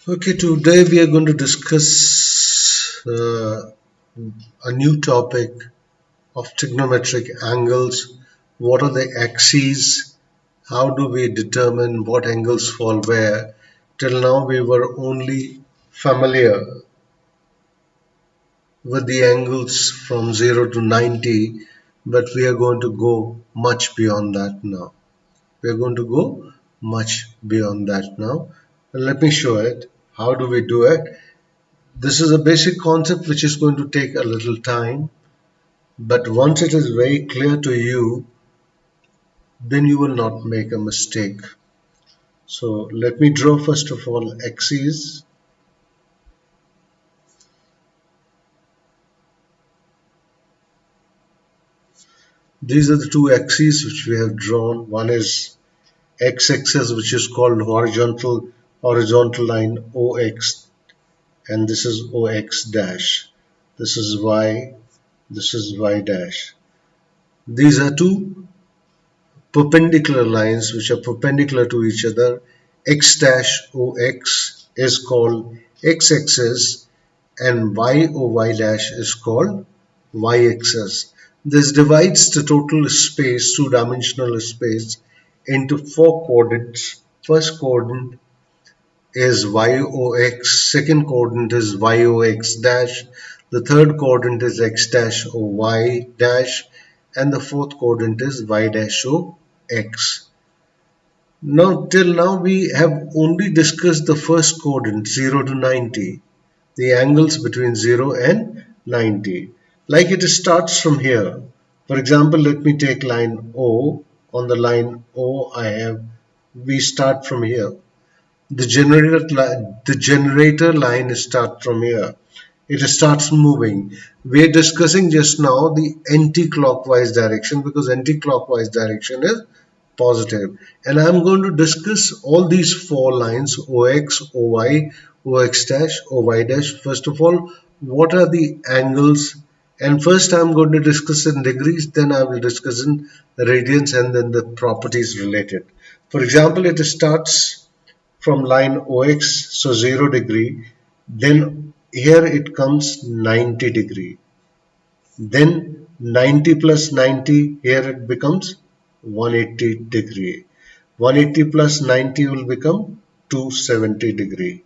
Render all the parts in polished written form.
Okay, today we are going to discuss a new topic of trigonometric angles. What are the axes? How do we determine what angles fall where? Till now, we were only familiar with the angles from 0 to 90, but we are going to go much beyond that now. We are going to go much beyond that now. Let me show it. How do we do it? This is a basic concept which is going to take a little time, but once it is very clear to you, then you will not make a mistake. So let me draw first of all axes. These are the two axes which we have drawn. One is x-axis, which is called horizontal line OX, and this is OX dash. This is Y, this is Y dash. These are two perpendicular lines which are perpendicular to each other. X dash OX is called x-axis and Y dash is called y-axis. This divides the total space, two-dimensional space, into four coordinates. First coordinate is YOX, second coordinate is YOX dash, the third coordinate is X dash or Y dash, and the fourth coordinate is Y dash or X. Now, till now, we have only discussed the first coordinate 0 to 90, the angles between 0 and 90. Like it starts from here. For example, let me take line O. On the line O, we start from here. The generator line starts from here. It starts moving. We're discussing just now the anti-clockwise direction because anti-clockwise direction is positive. And I'm going to discuss all these four lines OX, OY, OX dash, OY dash. First of all, what are the angles? And first I'm going to discuss in degrees, then I will discuss in radians and then the properties related. For example, it starts from line OX, so 0 degree, then here it comes 90 degree, then 90 plus 90, here it becomes 180 degree, 180 plus 90 will become 270 degree.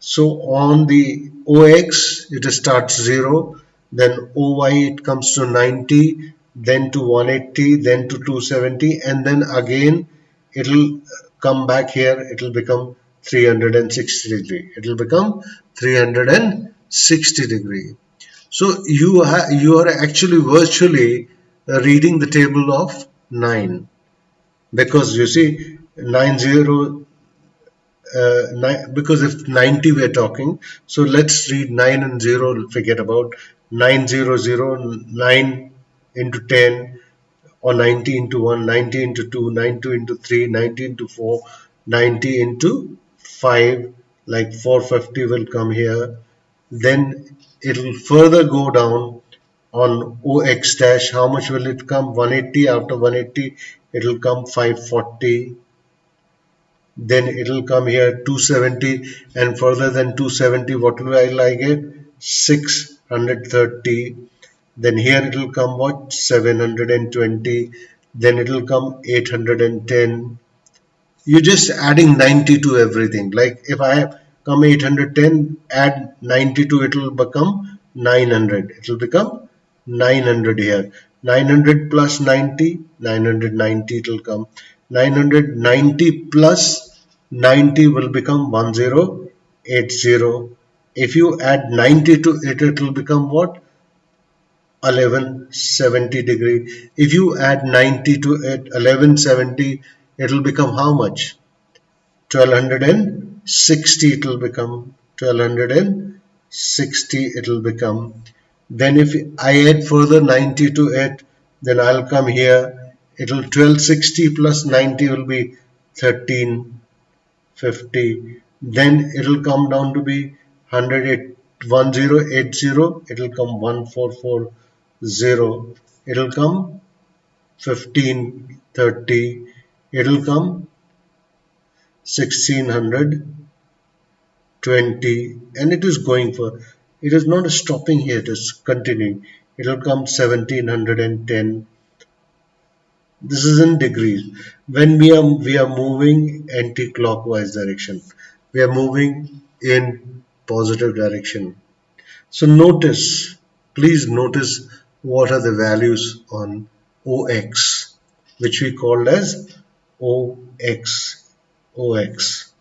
So on the OX it starts 0, then OY it comes to 90, then to 180, then to 270, and then again it will come back here, it will become 360 degree. It will become 360 degree. So you are actually virtually reading the table of 9, because you see 90 because if 90 we're talking, so let's read 9 and 0, forget about 900, 9 into 10, or 90 into 1, 90 into 2, 90 into 3, 90 into 4, 90 into 5, like 450 will come here. Then it will further go down on OX dash. How much will it come? 180. After 180 it will come 540, then it will come here 270, and further than 270 what will I get? 630. Then here it will come what? 720. Then it will come 810. You're just adding 90 to everything. Like if I have come 810, add 90 to it will become 900. It will become 900 here. 900 plus 90, 990 it will come. 990 plus 90 will become 1080. If you add 90 to it, it will become what? 1170 degree. If you add 90 to it, 1170, it will become how much? 1260 it will become. 1260 it will become. Then if I add further 90 to it, then I'll come here. It will 1260 plus 90 will be 1350. Then it will come down to be 1080. It will come 1440. It will come 1530. It will come 1600. 20, and it is going for, it is not stopping here, it is continuing. It will come 1710. This is in degrees. When we are moving anti-clockwise direction, we are moving in positive direction. So notice, please notice what are the values on OX, which we called as OX. OX.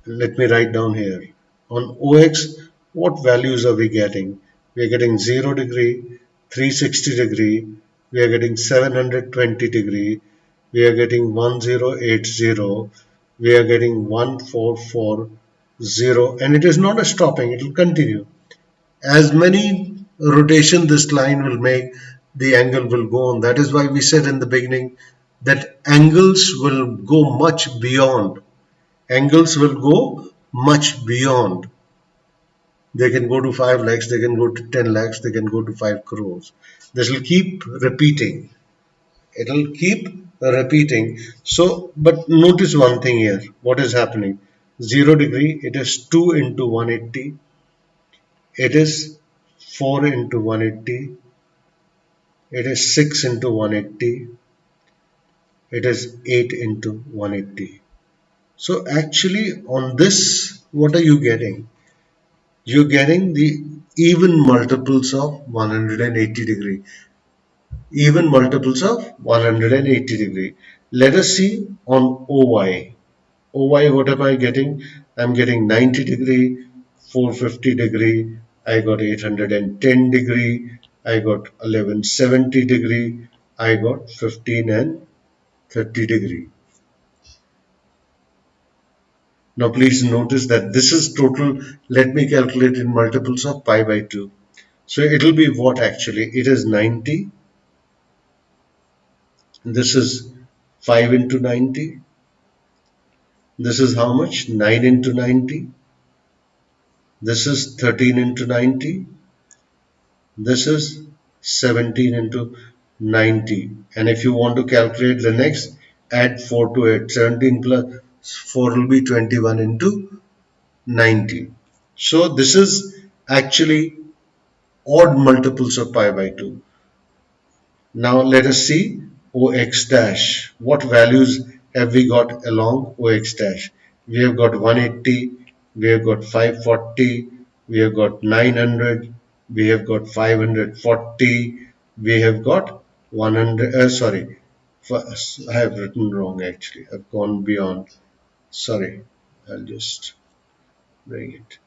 Let me write down here. On OX, what values are we getting? We are getting 0 degree, 360 degree, we are getting 720 degree, we are getting 1080, we are getting 1440, and it is not a stopping, it will continue. As many rotation this line will make, the angle will go on. That is why we said in the beginning that angles will go much beyond. Angles will go much beyond. They can go to 5 lakhs, they can go to 10 lakhs, they can go to 5 crores. This will keep repeating. It will keep repeating. So, but notice one thing here. What is happening? 0 degree, it is 2 into 180. It is 4 into 180. It is 6 into 180. It is 8 into 180. So actually on this, what are you getting? You're getting the even multiples of 180 degree. Even multiples of 180 degree. Let us see on OY. OY, what am I getting? I'm getting 90 degree, 450 degree, I got 810 degree, I got 1170 degree, I got 15 and 30 degree. Now please notice that this is total. Let me calculate in multiples of pi by 2. So it will be what actually? It is 90. This is 5 into 90. This is how much? 9 into 90. This is 13 into 90. This is 17 into 90. And if you want to calculate the next, add 4 to it. 17 plus 4 will be 21 into 90. So this is actually odd multiples of pi by 2. Now let us see OX dash. What values have we got along OX dash? We have got 180, we have got 540, we have got 900, we have got 540, we have got 100, sorry, I have written wrong actually. I've gone beyond. Sorry, I'll just bring it.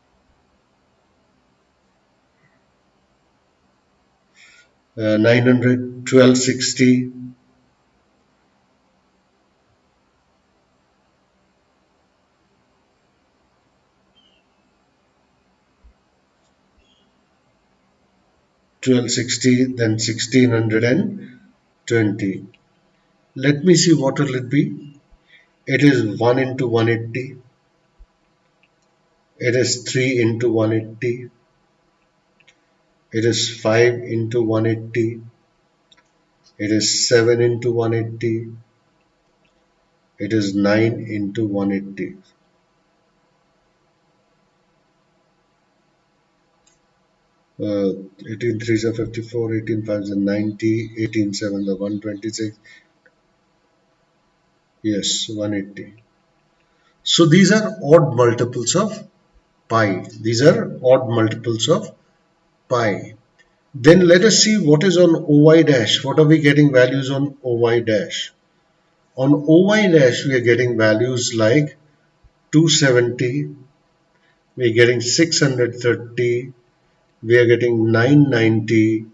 900, 1260, 1260, then 1620. Let me see what will it be. It is 1 into 180. It is 3 into 180. It is 5 into 180. It is 7 into 180. It is 9 into 180. Uh, 18 threes are 54, 18 fives are 90, 18 sevens are 126. Yes, 180. So these are odd multiples of pi. These are odd multiples of pi. Then let us see what is on OY dash. What are we getting values on OY dash? On OY dash, we are getting values like 270, we are getting 630, we are getting 990,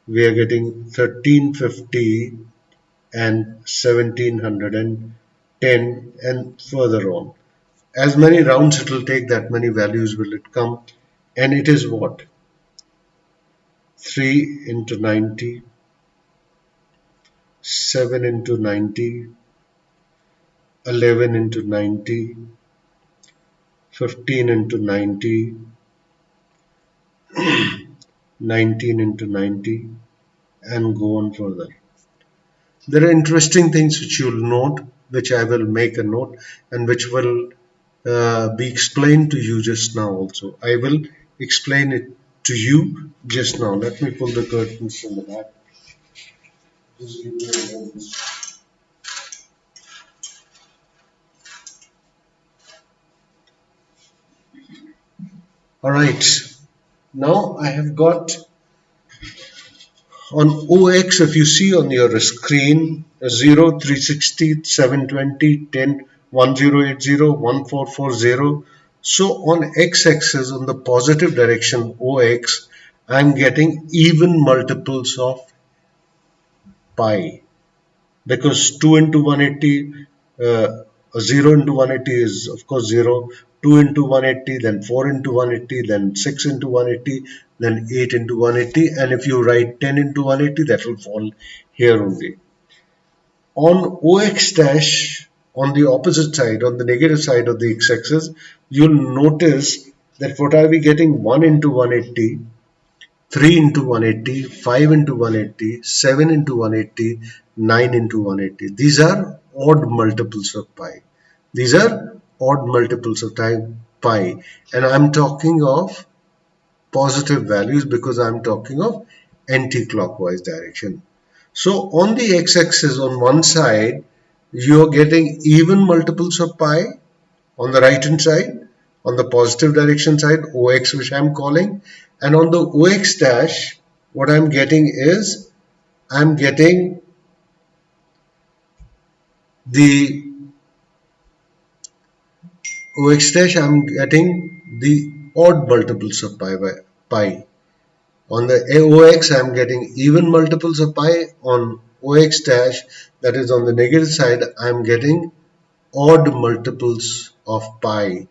we are getting 1350 and 1710 and further on. As many rounds it will take, that many values will it come. And it is what? 3 into 90, 7 into 90, 11 into 90, 15 into 90, 19 into 90, and go on further. There are interesting things which you will note, which I will make a note, and which will be explained to you just now also. I will explain it to you just now. Let me pull the curtains from the back. Just give me a moment. Alright, now I have got on OX, if you see on your screen 0, 360, 720, 10, 1080, 1440. So on x-axis, on the positive direction OX, I'm getting even multiples of pi, because 2 into 180, 0 into 180 is of course 0, 2 into 180, then 4 into 180, then 6 into 180, then 8 into 180, and if you write 10 into 180, that will fall here only. On OX dash, on the opposite side, on the negative side of the x-axis, you'll notice that what are we getting? 1 into 180, 3 into 180, 5 into 180, 7 into 180, 9 into 180. These are odd multiples of pi. These are odd multiples of pi. And I'm talking of positive values because I'm talking of anti-clockwise direction. So on the x-axis on one side, you're getting even multiples of pi on the right hand side, on the positive direction side, OX, which I'm calling, and on the OX dash, what I'm getting is I'm getting the OX dash, I'm getting the odd multiples of pi. On the OX, I'm getting even multiples of pi. On OX dash, that is on the negative side, I'm getting odd multiples of pi.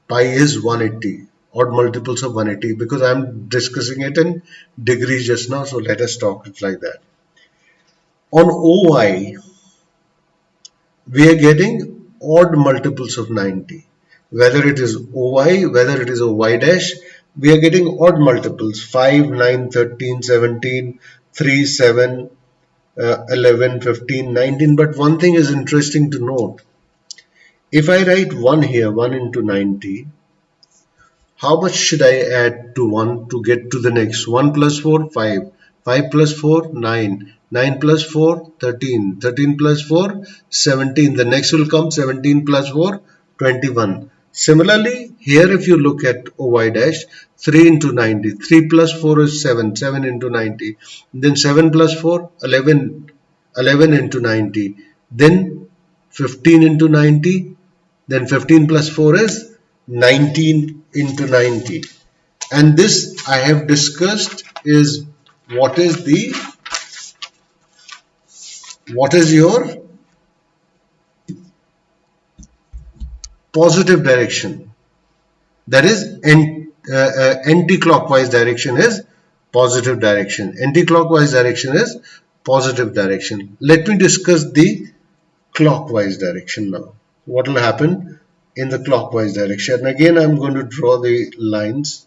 Pi is 180, odd multiples of 180, because I'm discussing it in degrees just now, so let us talk it like that. On OY, we are getting odd multiples of 90. Whether it is OY, whether it is OY dash, we are getting odd multiples 5, 9, 13, 17, 3, 7, 11, 15, 19. But one thing is interesting to note. If I write 1 here, 1 into 90, how much should I add to 1 to get to the next? 1 plus 4, 5. 5 plus 4, 9. 9 plus 4, 13. 13 plus 4, 17. The next will come 17 plus 4, 21. Similarly, here if you look at OY dash, 3 into 90. 3 plus 4 is 7. 7 into 90. Then 7 plus 4, 11. 11 into 90. Then 15 into 90. Then 15 plus 4 is 19 into 90. And this I have discussed is what is your positive direction. That is anti-clockwise direction is positive direction. Anti-clockwise direction is positive direction. Let me discuss the clockwise direction now. What will happen in the clockwise direction? Again, I'm going to draw the lines.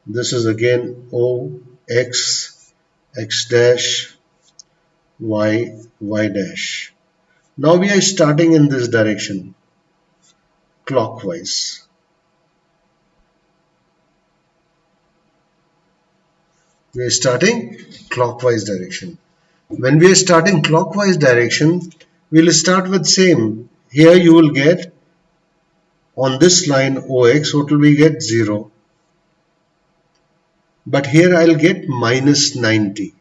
This is again O, X, X dash, Y, Y dash. Now we are starting in this direction, clockwise. We are starting clockwise direction. When we are starting clockwise direction, we will start with same. Here you will get on this line OX, what will we get? 0. But here I'll get minus 90.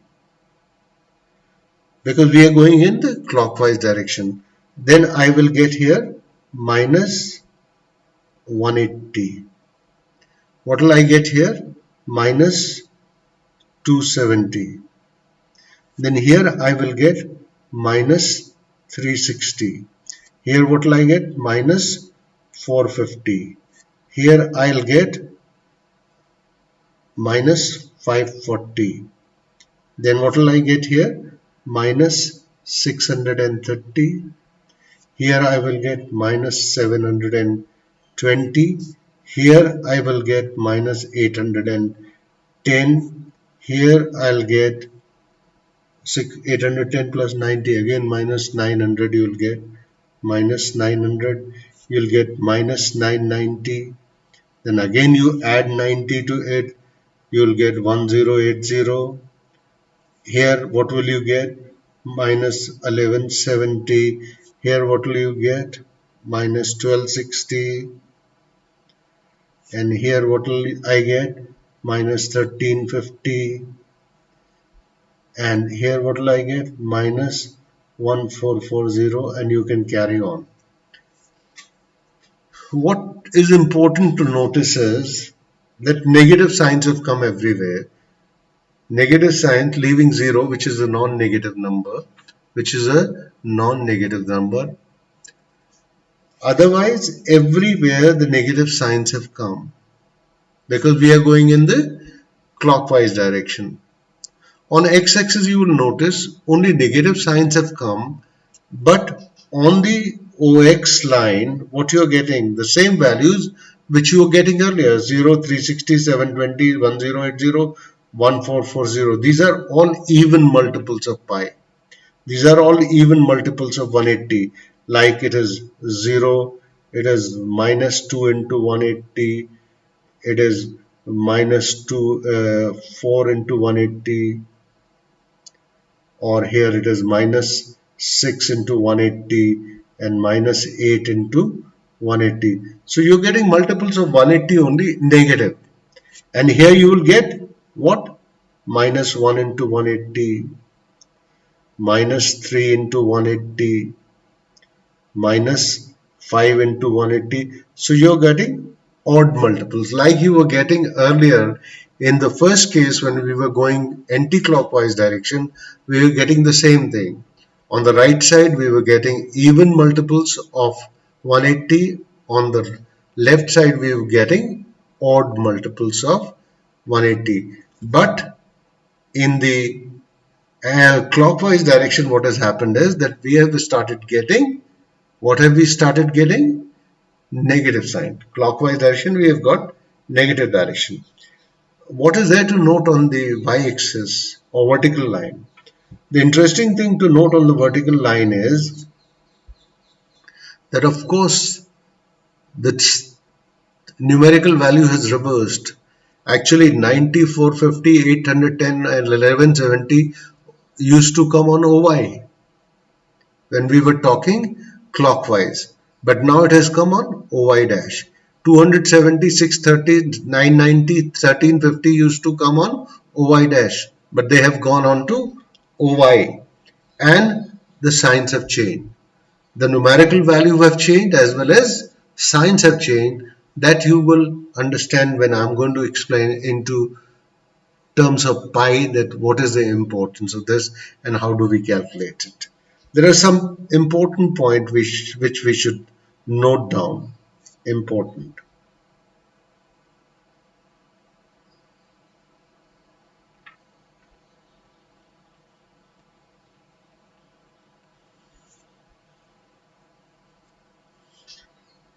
Because we are going in the clockwise direction. Then I will get here minus 180. What will I get here? Minus 270. Then here I will get minus 360. Here what will I get? Minus 450. Here I'll get minus 540. Then what will I get here? Minus 630. Here I will get minus 720. Here I will get minus 810. Here I'll get 810 plus 90, again minus 900 you will get, minus 900, you'll get minus 990, then again you add 90 to it, you'll get 1080. Here what will you get? Minus 1170. Here what will you get? Minus 1260. And here what will I get? Minus 1350. And here what will I get? Minus 1440, and you can carry on. What is important to notice is that negative signs have come everywhere. Negative sign leaving 0, which is a non-negative number, which is a non-negative number. Otherwise, everywhere the negative signs have come because we are going in the clockwise direction. On x-axis, you will notice only negative signs have come, but on the OX line, what you are getting, the same values which you were getting earlier, 0, 360, 720, 1080, 1440. These are all even multiples of pi. These are all even multiples of 180. Like it is 0, it is minus 2 into 180, it is minus 2, 4 into 180, or here it is minus 6 into 180 and minus 8 into 180. So you're getting multiples of 180 only negative. And here you will get what? Minus 1 into 180, minus 3 into 180, minus 5 into 180. So you're getting odd multiples like you were getting earlier in the first case when we were going anti-clockwise direction. We were getting the same thing. On the right side we were getting even multiples of 180. On the left side we were getting odd multiples of 180. But in the clockwise direction, what has happened is that we have started getting, what have we started getting? Negative sign. Clockwise direction, we have got negative direction. What is there to note on the y-axis or vertical line? The interesting thing to note on the vertical line is that of course the numerical value has reversed. Actually 90, 450, 810 and 1170 used to come on OY when we were talking clockwise, but now it has come on OY dash. 270, 630, 990, 1350 used to come on OY dash, but they have gone on to OY, and the signs have changed. The numerical value have changed as well as signs have changed. That you will understand when I'm going to explain into terms of pi, that what is the importance of this and how do we calculate it. There are some important points which we should note down. Important.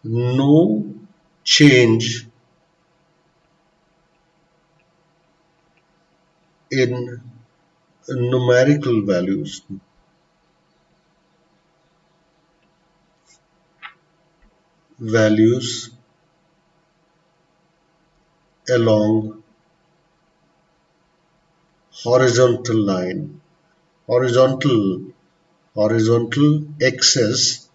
No change in numerical values. Values along horizontal line. Horizontal axis,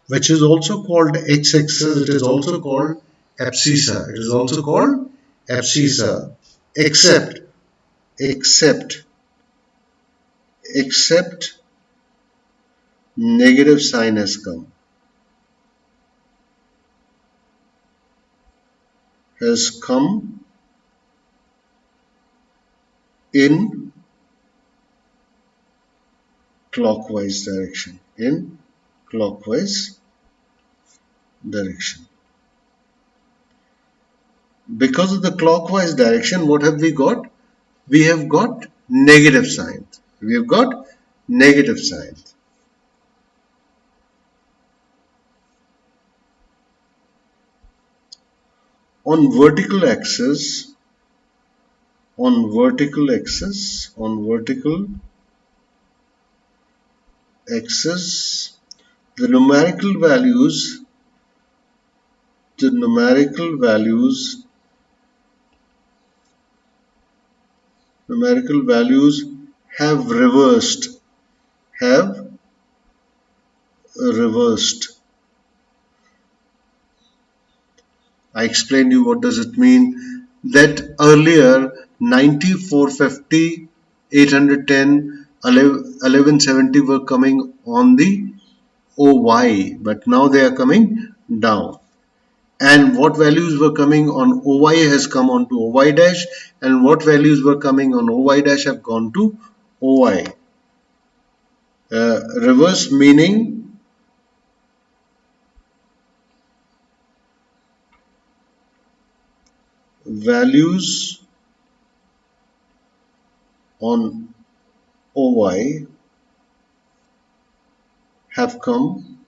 which is also called x-axis. It is also called abscissa. It is also called abscissa. Except except except negative sign has come in clockwise direction. Because of the clockwise direction, what have we got? We have got negative signs. We have got negative signs. On vertical axis, on vertical axis, the numerical values have have reversed. I explained you what does it mean. That earlier 90, 450, 810, 1170 were coming on the OY, but now they are coming down. And what values were coming on OY has come on to OY dash, and what values were coming on OY dash have gone to OY. Reverse meaning values on OY have come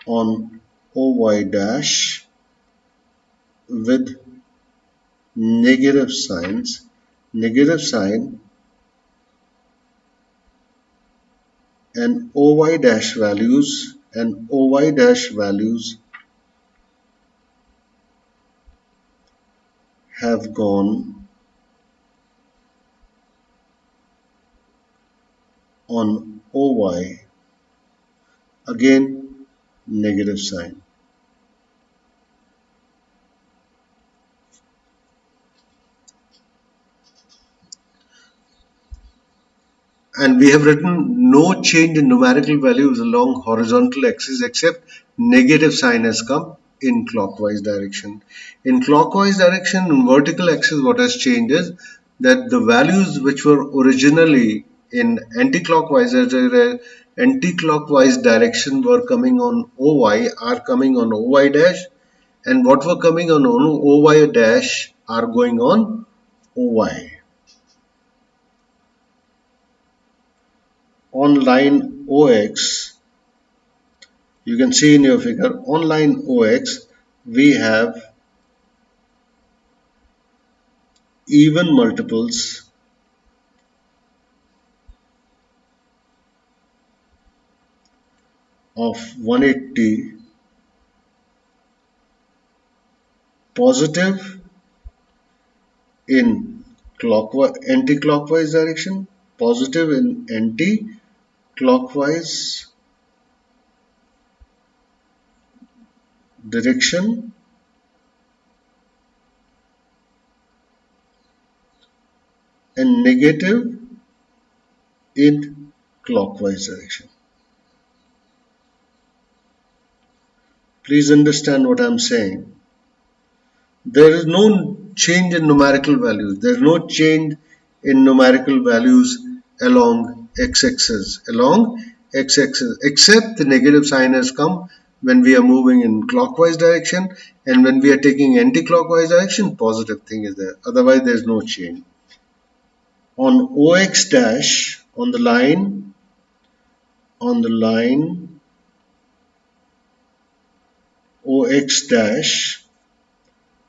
on OY dash with negative sign, and OY dash values have gone on OY, again negative sign. And we have written no change in numerical values along horizontal axis except negative sign has come in clockwise direction. In clockwise direction, in vertical axis, what has changed is that the values which were originally in anti-clockwise direction were coming on OY are coming on OY dash, and what were coming on OY dash are going on OY. On line OX, you can see in your figure, on line OX, we have even multiples of 180 positive in anti-clockwise direction, positive in anti-clockwise direction, and negative in clockwise direction. Please understand what I am saying. There is no change in numerical values. There is no change in numerical values along x-axis, except the negative sign has come when we are moving in clockwise direction, and when we are taking anti-clockwise direction, positive thing is there. Otherwise, there is no change. On OX dash, on the line OX dash,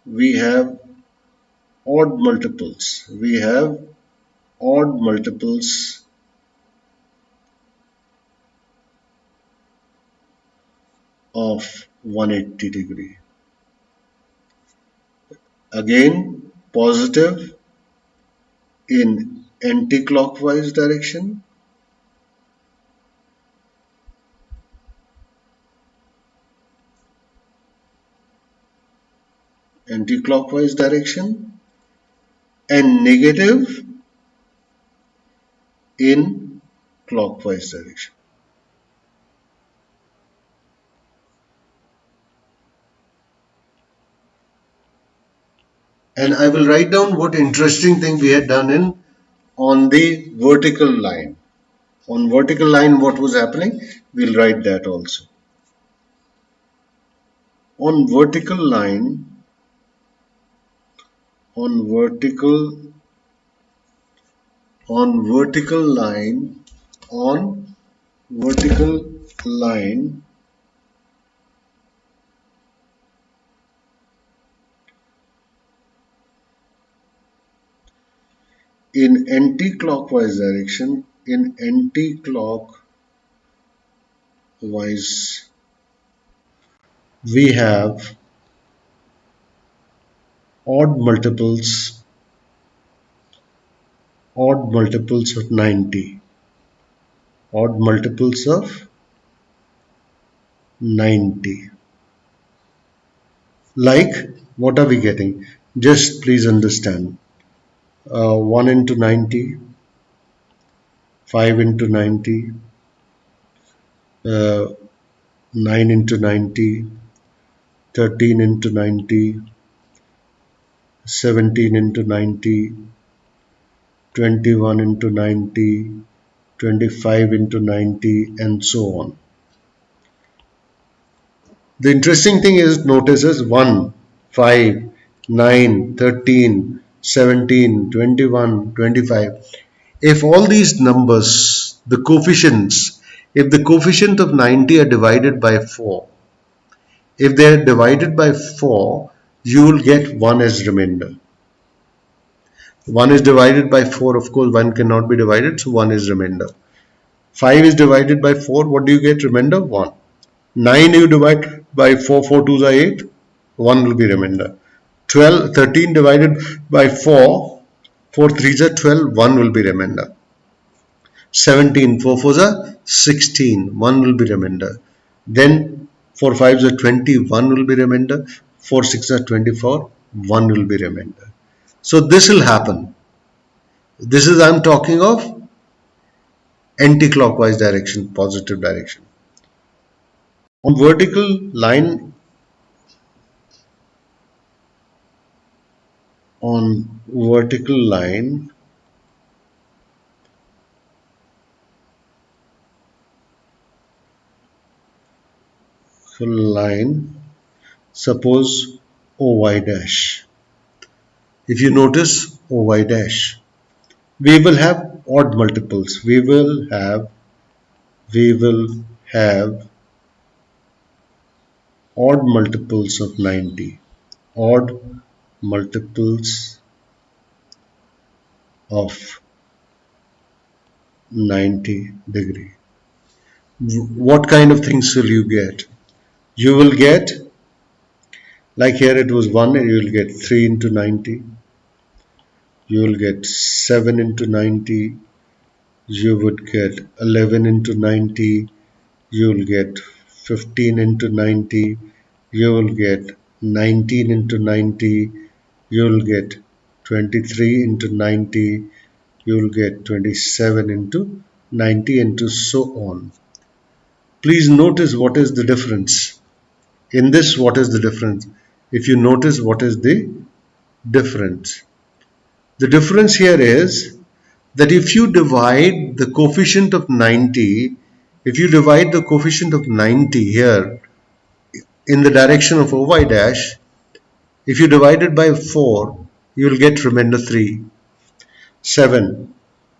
we have odd multiples. We have odd multiples of 180 degree. Again, positive in anti-clockwise direction, and negative in clockwise direction. And I will write down what interesting thing we had done in on the vertical line. On vertical line, what was happening? We'll write that also. On vertical line, on vertical line, on vertical line, In anti-clockwise direction, in anti-clockwise, we have odd multiples, odd multiples of 90, odd multiples of 90. Like, what are we getting? Just please understand. 1 into 90, 5 into 90, 9 into 90, 13 into 90, 17 into 90, 21 into 90, 25 into 90, and so on. The interesting thing is, notice is 1, 5, 9, 13, 17, 21, 25. If all these numbers, the coefficients, if the coefficient of 90 are divided by 4, if they are divided by 4, you will get 1 as remainder. 1 is divided by 4, of course 1 cannot be divided, so 1 is remainder. 5 is divided by 4, what do you get remainder? 1. 9 you divide by 4, 4 2s are 8, 1 will be remainder. 12, 13 divided by 4, 4 3s are 12, 1 will be remainder. 17, 4 4s are 16, 1 will be remainder. Then 4 5s are 20, 1 will be remainder. 4 6 are 24, 1 will be remainder. So this will happen. This is, I'm talking of anti-clockwise direction, positive direction. On vertical line, on vertical line, suppose OY dash. If you notice OY dash, we will have odd multiples. We will have odd multiples of 90. Odd multiples of 90 degree. What kind of things will you get? You will get, like here it was 1, and you will get 3 into 90. You will get 7 into 90. You would get 11 into 90. You will get 15 into 90. You will get 19 into 90. You will get 23 into 90. You will get 27 into 90, and so on. Please notice what is the difference. In this, what is the difference? If you notice what is the difference. The difference here is that if you divide the coefficient of 90, if you divide the coefficient of 90 here in the direction of OY dash, if you divide it by 4, you will get remainder 3. 7,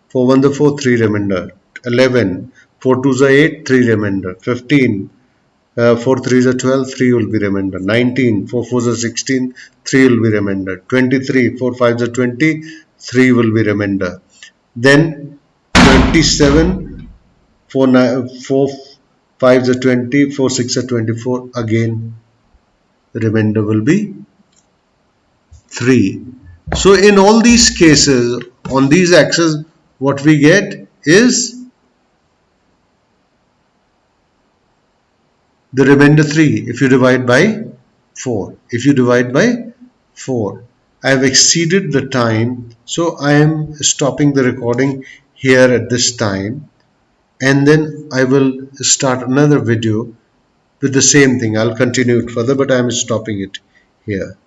4 1 the 4, 3 remainder. 11, 4 2 are 8, 3 remainder. 15, 4 3s are 12, 3 will be remainder. 19, 4 4s are 16, 3 will be remainder. 23, 4 5s are 20, 3 will be remainder. Then 27, 4 5s are 20, 4 6 are 24, again the remainder will be 3. So in all these cases, on these axes, what we get is the remainder 3 if you divide by 4. If you divide by 4. I have exceeded the time, so I am stopping the recording here at this time, and then I will start another video with the same thing. I'll continue it further, but I am stopping it here.